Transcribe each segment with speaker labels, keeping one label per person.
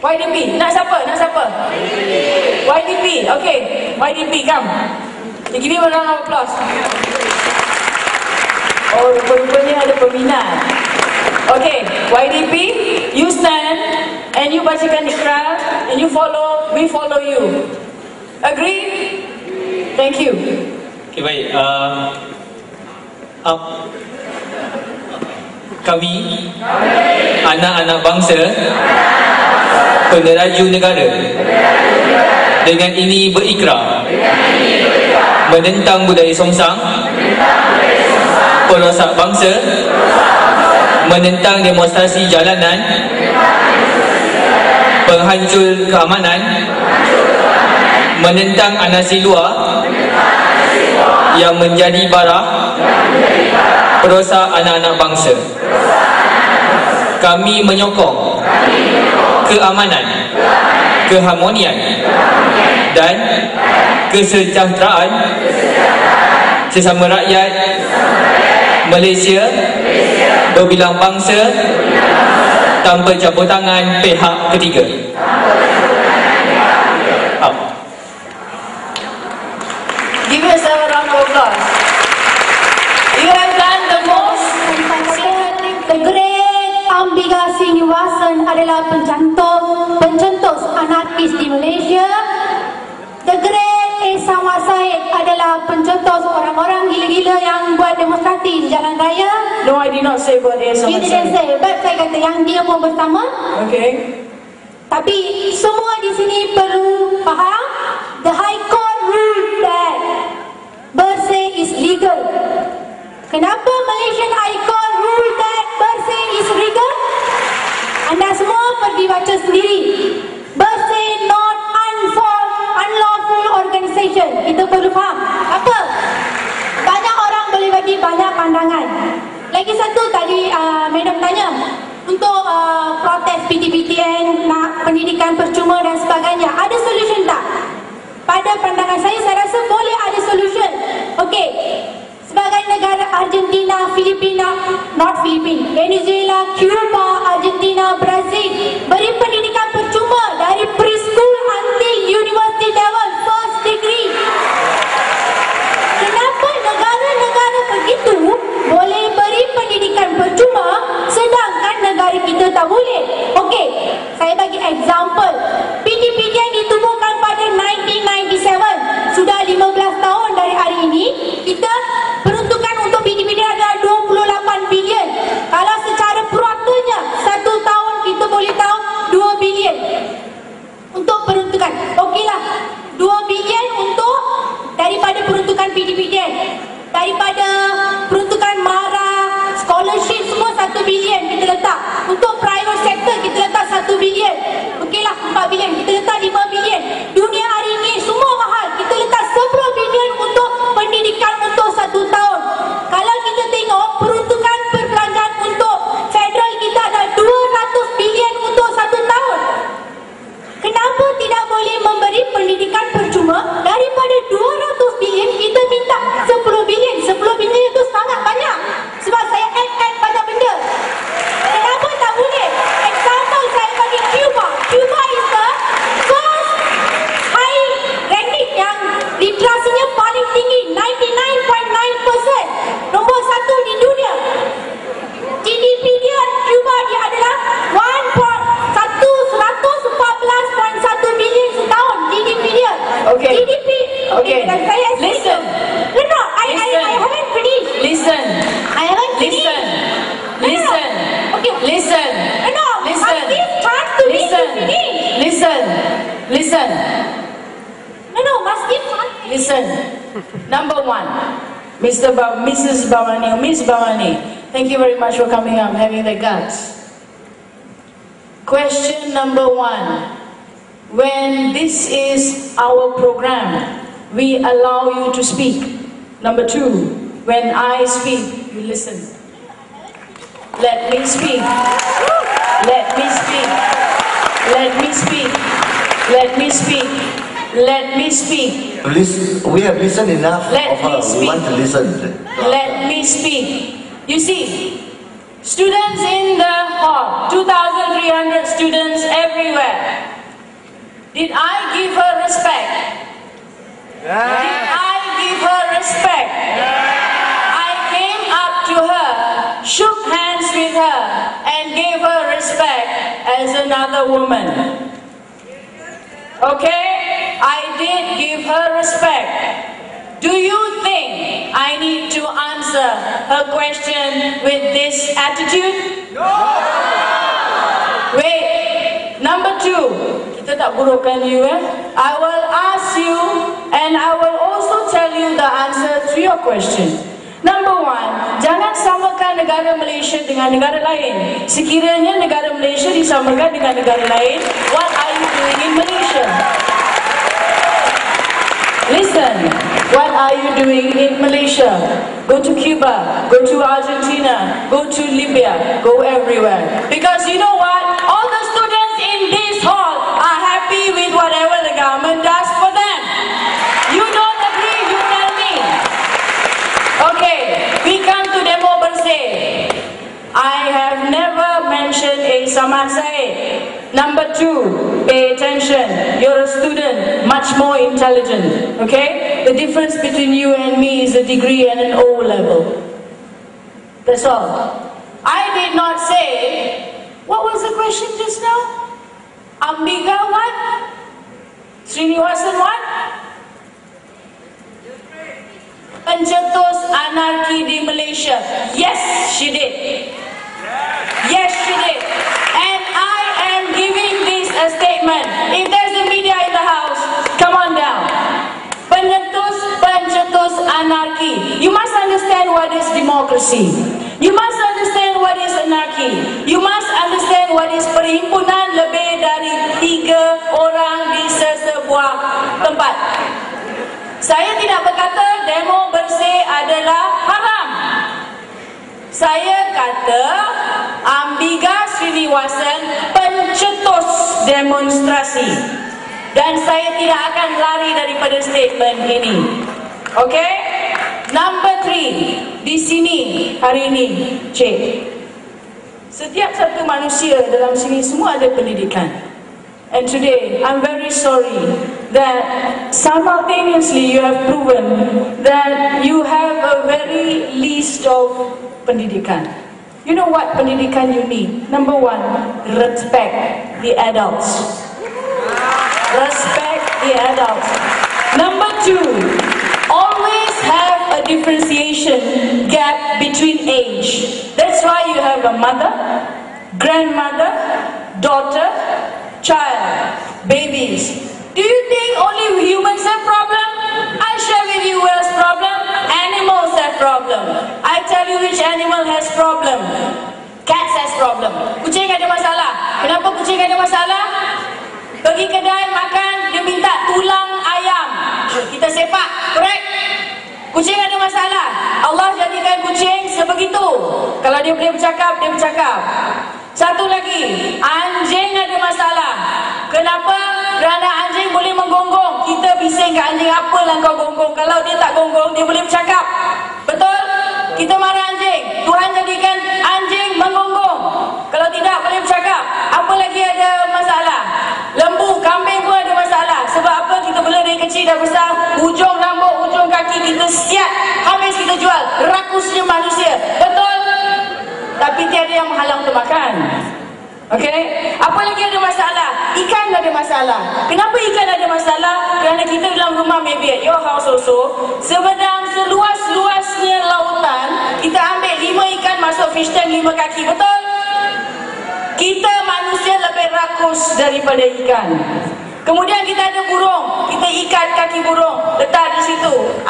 Speaker 1: YDP. Nak siapa? Nak siapa? YDP. Okay. YDP, come. You give him a round of applause. Oh, rupanya ada peminat. Okay, YDP, you stand and you bacakan Iqra and you follow, we follow you. Agree? Thank you.
Speaker 2: Okay, baik. Kami anak-anak bangsa peneraju negara dengan ini berikrar menentang budaya songsang, perosak bangsa, menentang demonstrasi jalanan, penghancur keamanan, menentang anasi luar yang menjadi bara perosak anak-anak bangsa. Kami menyokong keamanan, keharmonian dan kesejahteraan sesama rakyat Malaysia berbilang bangsa tanpa campur tangan pihak ketiga.
Speaker 1: Give yourself a round of applause. You have done the most.
Speaker 3: The great Ambika Srinivasan adalah pencetus anarkis di Malaysia. The great Esama Said adalah pencetus orang-orang gila-gila yang buat demonstrasi di jalan raya.
Speaker 1: No, I did not say about Esama Said.
Speaker 3: You didn't say, but saya kata yang dia pun bersama.
Speaker 1: Okay.
Speaker 3: Tapi semua di sini perlu faham, the High Court ruled that bersih is legal. Kenapa Malaysian High Court ruled that bersih is legal? Anda semua pergi baca sendiri. Bersih not unlawful organisation. Kita perlu faham. Apa? Banyak orang boleh bagi banyak pandangan. Lagi satu tadi Madam tanya untuk protes PTPTN, nak pendidikan percuma dan sebagainya. Ada solution tak? Pada pandangan saya rasa boleh ada solution. Okey. Sebagai negara Argentina, Venezuela, Cuba, Argentina, Brazil beri pendidikan percuma dari preschool until university level, first degree. Kenapa negara-negara begitu boleh beri pendidikan percuma sedangkan negara kita tak boleh? Okey, saya bagi example. PTPTN ditubuhkan pada 1997. Sudah 15 tahun dari hari ini, kita peruntukan untuk PTPTN adalah 28 bilion. Kalau secara puratanya, satu tahun kita boleh tahu 2 bilion untuk peruntukan. Okeylah, 2 bilion untuk daripada peruntukan PTPTN. Daripada peruntukan MARA, scholarship semua 1 bilion kita letak. Untuk private sector kita letak 1 bilion. Okeylah, 4 bilion. Kita letak 5 bilion. Dunia hari ini semua mahal. Kita letak 10 bilion untuk pendidikan untuk 1 tahun. Kalau kita tengok peruntukan perbelanjaan untuk federal kita ada 200 bilion untuk 1 tahun. Kenapa tidak boleh memberi pendidikan percuma? Daripada 200 bilion kita minta 10 bilion. 10 bilion itu sangat banyak. Sebab saya add banyak benda. Kenapa tak boleh? Example saya bagi Cuba. Cuba is the first high ranking yang literasinya paling tinggi, 99.9%. Nombor 1 di dunia. GDP dia Cuba dia adalah 114.1 bilion setahun GDP dia.
Speaker 1: Okay.
Speaker 3: GDP.
Speaker 1: Okay.
Speaker 3: Dan saya
Speaker 1: Listen.
Speaker 3: No, I haven't finished.
Speaker 1: Listen.
Speaker 3: I haven't finished.
Speaker 1: Listen. Listen.
Speaker 3: Okay.
Speaker 1: Listen.
Speaker 3: No,
Speaker 1: Listen.
Speaker 3: I give chance to me to finish.
Speaker 1: Listen. Listen.
Speaker 3: No, must give chance.
Speaker 1: Listen. Number 1, Mrs. Bhavani, Miss Bhavani, thank you very much for coming up, having the guts. Question number 1. When this is our program, we allow you to speak. Number 2, when I speak, you listen. Let me speak. Let me speak. Let me speak. Let me speak. Let me speak.
Speaker 4: We have listened enough
Speaker 1: Let
Speaker 4: of her.
Speaker 1: me
Speaker 4: We
Speaker 1: speak.
Speaker 4: want to listen.
Speaker 1: Let me speak. You see, students in the hall, 2,300 students everywhere. Did I give her respect? Did I give her respect? I came up to her, shook hands with her, and gave her respect as another woman. Okay? I did give her respect. Do you think I need to answer her question with this attitude? No! Wait, number 2. Kita tak burukkan you, I will ask you and I will also tell you the answer to your question. Number 1, jangan samakan negara Malaysia dengan negara lain. Sekiranya negara Malaysia disamakan dengan negara lain, what are you doing in Malaysia? Listen, what are you doing in Malaysia? Go to Cuba, go to Argentina, go to Libya, go everywhere. Because you know what? All the students in this hall are happy with whatever the government does for them. You don't agree, you tell me. Okay, we come to Demo Bersih. I have never mentioned a Samad Said. Number 2, pay attention. You're a student, much more intelligent. Okay? The difference between you and me is a degree and an O level. That's all. I did not say, what was the question just now? Ambiga what? Srinivasan what? Pencetus anarki di Malaysia. Yes, she did. Yes, she did. And I am giving this a statement. If there's a media in the house, come on down. Pencetus anarki. You must understand what is democracy. You must understand what is anarki. You must understand what is perhimpunan lebih dari 3 orang di sesebuah tempat. Saya tidak berkata demo bersih adalah haram. Saya kata Ambiga Srinivasan pencetus demonstrasi. Dan saya tidak akan lari daripada statement ini. Okay? Number 3. Di sini hari ini, Cik. Setiap satu manusia dalam sini semua ada pendidikan. And today, I'm very sorry that simultaneously you have proven that you have a very least of pendidikan. You know what pendidikan you need? Number 1, respect the adults. Respect the adults. Number 2, always have a differentiation gap between age. That's why you have a mother, grandmother, daughter, child, babies. Do you think only humans have problem? I share with you who has problem. Animals have problem. I tell you which animal has problem. Cats has problem. Kucing ada masalah. Kenapa kucing ada masalah? Pergi kedai makan, dia minta tulang ayam. Kita sepak, correct? Kucing ada masalah. Allah jadikan kucing sebegitu. Kalau dia boleh bercakap, dia bercakap. Satu lagi, anjing ada masalah. Kenapa? Kerana anjing boleh menggonggong. Kita bising ke anjing, apalah kau gonggong. Kalau dia tak gonggong, dia boleh bercakap. Betul? Kita marah anjing. Tuhan jadikan anjing menggonggong. Kalau tidak, boleh bercakap. Apa lagi ada masalah? Lembu, kambing pun ada masalah. Sebab apa? Kita bela dari kecil dah besar. Hujung rambut, hujung kaki kita siap. Habis kita jual. Rakusnya manusia. Betul? Tapi tiada yang menghalang untuk makan. Okay? Apa lagi ada masalah? Ikan ada masalah. Kenapa ikan ada masalah? Kerana kita dalam rumah, maybe at your house also, sedang seluas-luasnya lautan, kita ambil 5 ikan masuk fish tank 5 kaki. Betul? Kita manusia lebih rakus daripada ikan. Kemudian kita ada burung. Kita ikat kaki burung, letak di situ.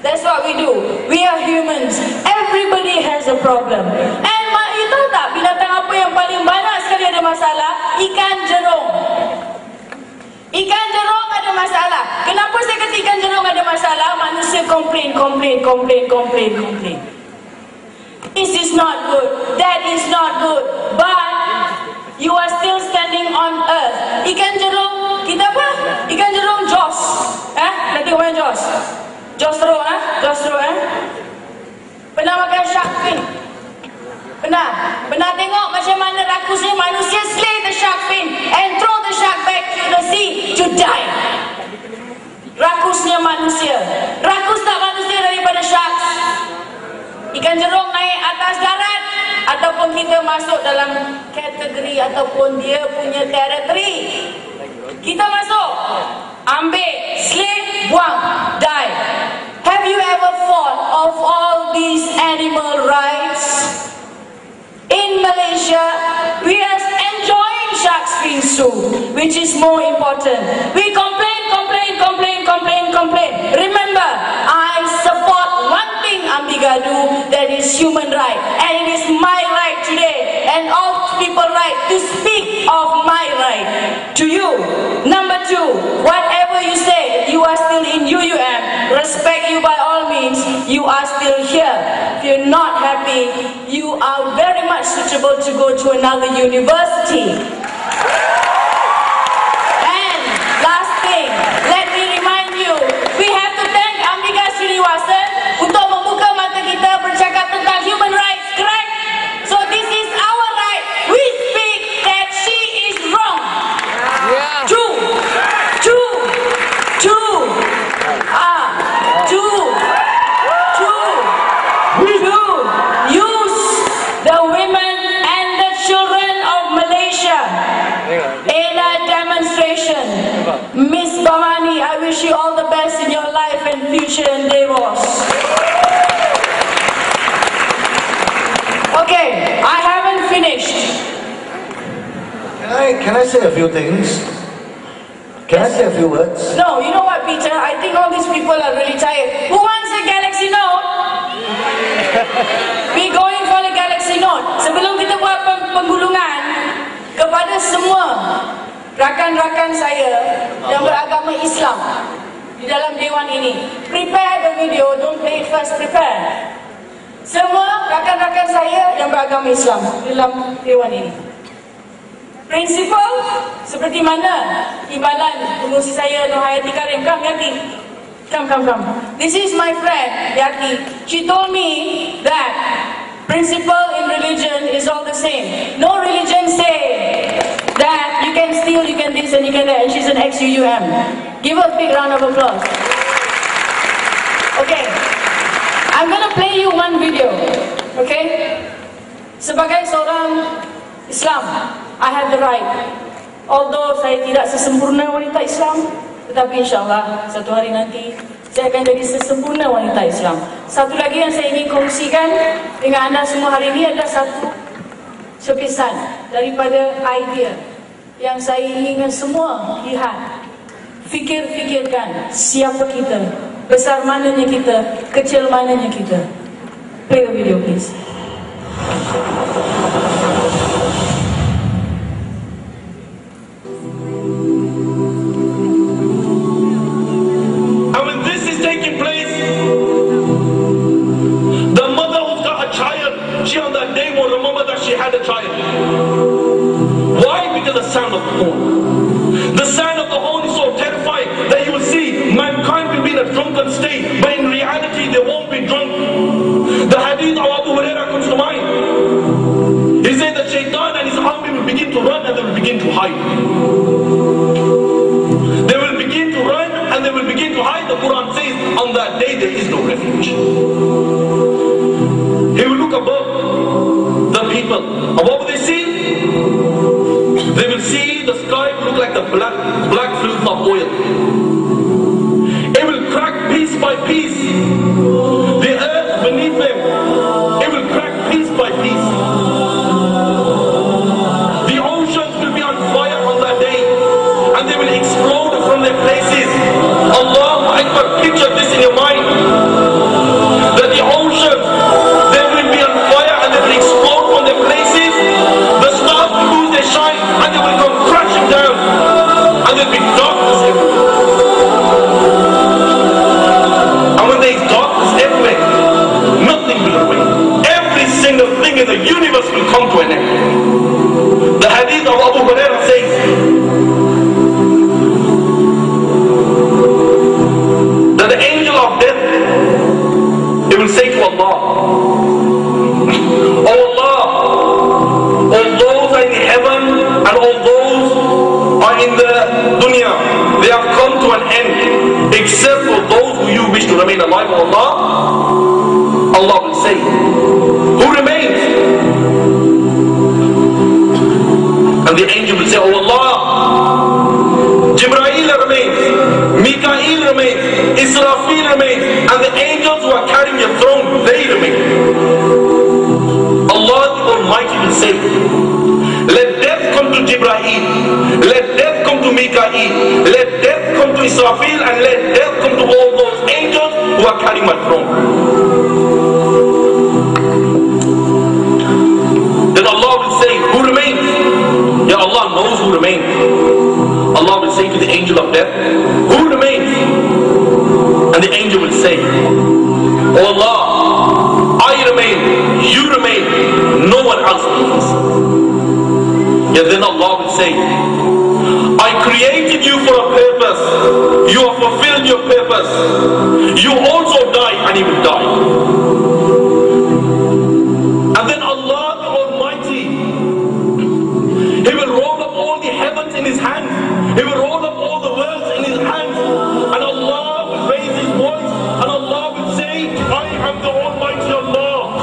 Speaker 1: That's what we do. We are humans. Everybody has a problem. And you tahu tak binatang apa yang paling banyak sekali ada masalah? Ikan jerung. Ikan jerung ada masalah. Kenapa saya kata ikan jerung ada masalah? Manusia complain. This is not good. That is not good. But you are still standing on earth. Ikan jerung, kita apa? Ikan jerung Jaws. Nanti main Jaws. Jostro, Pernah makan shark fin? Pernah tengok macam mana rakusnya manusia slay the shark fin. kita masuk dalam kategori ataupun dia punya teritori. Kita masuk, ambil, slave, buang, die. Have you ever thought of all these animal rights? In Malaysia, we are enjoying shark's fin soup, which is more important. We complain. Remember, I support one thing, Ambigadu, that is human right. And it is my right today, and all people right to speak of my right to you. Number two, whatever you say, you are still in UUM. Respect you by all means. You are still here. If you're not happy, you are very much suitable to go to another university. And last thing, let me remind you, we have to thank Ambika Srinivasan untuk membuka mata kita bercakap tentang human rights, correct? So this is our right. We speak that she is wrong.
Speaker 2: Yeah.
Speaker 1: True. Use the women and the children of Malaysia in a demonstration. Miss Bhavani, I wish you all the best in your life and future endeavors. Okay, I haven't finished.
Speaker 4: Can I say a few things? Can I say a few words?
Speaker 1: No, you know what, Peter? I think all these people are really tired. Who wants a Galaxy Note? We going for the Galaxy Note. Sebelum kita buat penggulungan, kepada semua rakan-rakan saya yang beragama Islam di dalam dewan ini, prepare the video, don't play it first, prepare. Semua rakan-rakan saya yang beragama Islam di dalam dewan ini. Prinsipal seperti mana ibadat pengurusi saya Nur Hayati Karim. Come Yati, come. This is my friend Yati. She told me that principle in religion is all the same. No religion say that you can steal, you can this and you can that. And she's an ex-UUM. Give her a big round of applause. Okay, I'm gonna play you one video. Okay, sebagai seorang Islam, I have the right. Although saya tidak sesempurna wanita Islam, tetapi insyaAllah satu hari nanti saya akan jadi sesempurna wanita Islam. Satu lagi yang saya ingin kongsikan dengan anda semua hari ini adalah satu sepisan daripada idea yang saya ingin semua lihat. Fikirkan siapa kita, besar mananya kita, kecil mananya kita. Play the video please.
Speaker 5: She on that day will remember that she had a child. Why? Because the sound of the horn. The sound of the horn is so terrifying that you will see mankind will be in a drunken state, but in reality they won't be drunk. The hadith of Abu Hurairah comes to mind. He said that Shaitan and his army will begin to run and they will begin to hide. They will begin to run and they will begin to hide. The Quran says on that day there is no refuge. He will look above the people. And what will they see? They will see the sky will look like the black fluid of oil. It will crack piece by piece. The earth beneath them, it will crack piece by piece. The oceans will be on fire on that day, and they will explode from their places. Allahu Akbar, picture this in your mind. That the ocean Israfil and let death come to all those angels who are carrying my throne. Then Allah will say, who remains? Yeah, Allah knows who remains. Allah will say to the angel of death, who remains? And the angel will say, oh Allah, I remain, you remain, no one else remains. Yeah, then Allah will say, I created you for a purpose. You have fulfilled your purpose. You also die and you will die. And then Allah the Almighty, He will roll up all the heavens in His hands. He will roll up all the worlds in His hands. And Allah will raise His voice and Allah will say, I am the Almighty Allah.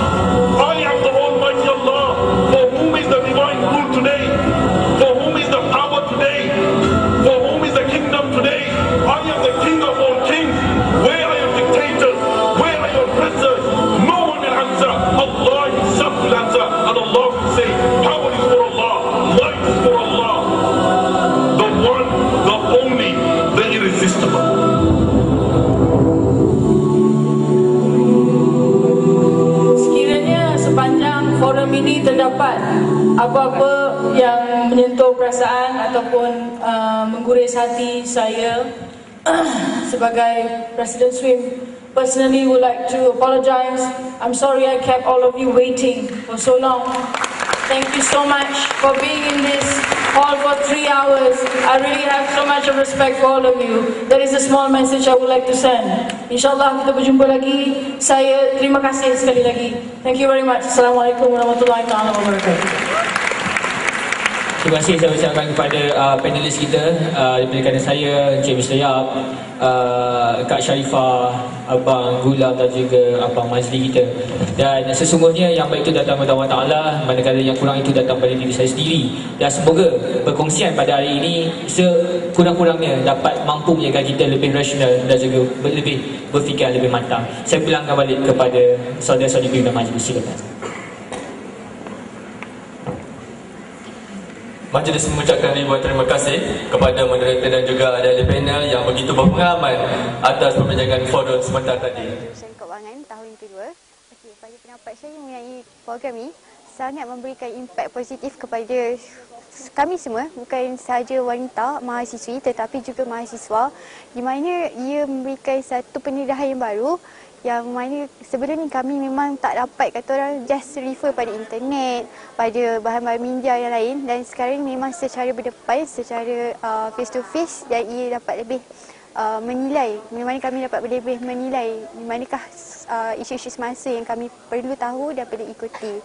Speaker 5: I am the Almighty Allah. For whom is the divine rule today? For whom is the power today? For whom is the kingdom today? I am the king of all kings. Where are your dictators? Where are your oppressors? No one will answer. Allah Himself will answer. And Allah will say, power is for Allah. Light is for Allah. The one, the only, the irresistible.
Speaker 1: Sekiranya sepanjang forum ini terdapat apa-apa yang menyentuh perasaan ataupun mengguris hati saya sebagai President Swim, personally would like to apologize. I'm sorry I kept all of you waiting for so long. Thank you so much for being in this hall for 3 hours. I really have so much of respect for all of you. There is a small message I would like to send. InsyaAllah kita berjumpa lagi. Saya terima kasih sekali lagi. Thank you very much. Assalamualaikum warahmatullahi wabarakatuh.
Speaker 2: Terima kasih saya ucapkan kepada panelis kita, daripada saya, Encik Mr. Yap, Kak Sharifah, Abang Gulam dan juga Abang Mazli kita. Dan sesungguhnya yang baik itu datang dari Allah Ta'ala, manakala yang kurang itu datang pada diri saya sendiri. Dan semoga perkongsian pada hari ini sekurang-kurangnya dapat mampu menjadikan kita lebih rasional dan juga lebih berfikir lebih matang. Saya pulangkan balik kepada saudara-saudari pimpinan majlis. Silakan.
Speaker 6: Majlis mengucapkan ribuan terima kasih kepada moderator dan juga ahli panel yang begitu berpengalaman atas perbincangan forum sebentar tadi.
Speaker 7: Jurusan Keuangan tahun kedua. Okey, pada pendapat saya mengenai program ini sangat memberikan impak positif kepada kami semua, bukan sahaja wanita mahasiswi tetapi juga mahasiswa, di mana ia memberikan satu pendedahan yang baru yang mana sebelum ni kami memang tak dapat, kata orang, just refer pada internet, pada bahan-bahan minja yang lain, dan sekarang memang secara berdepan, secara face to face, dan ia dapat lebih menilai, di mana kami dapat lebih menilai di manakah isu-isu semasa yang kami perlu tahu dan perlu ikuti.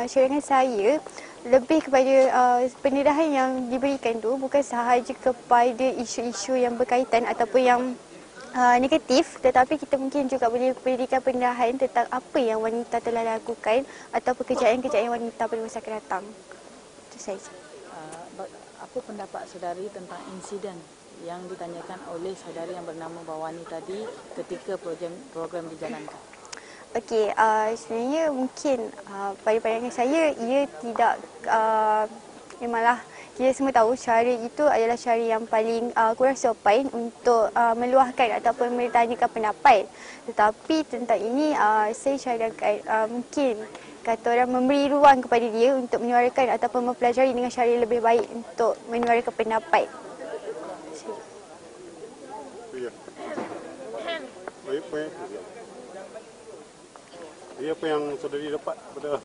Speaker 7: Cadangan saya lebih kepada pendedahan yang diberikan tu bukan sahaja kepada isu-isu yang berkaitan ataupun yang negatif, tetapi kita mungkin juga boleh berikan pendedahan tentang apa yang wanita telah lakukan atau pekerjaan-pekerjaan wanita pada masa akan datang. Itu saja.
Speaker 8: Apa pendapat saudari tentang insiden yang ditanyakan oleh saudari yang bernama Bawani tadi ketika program dijalankan?
Speaker 7: Okey, sebenarnya mungkin pada pandangan saya ia tidak memanglah kita semua tahu cara itu adalah cara yang paling kurang sopan untuk meluahkan ataupun bertanyakan pendapat. Tetapi tentang ini saya cadangkan mungkin kata orang memberi ruang kepada dia untuk menyuarakan ataupun mempelajari dengan cara yang lebih baik untuk menyuarakan pendapat.
Speaker 9: Apa yang saudari dapat pada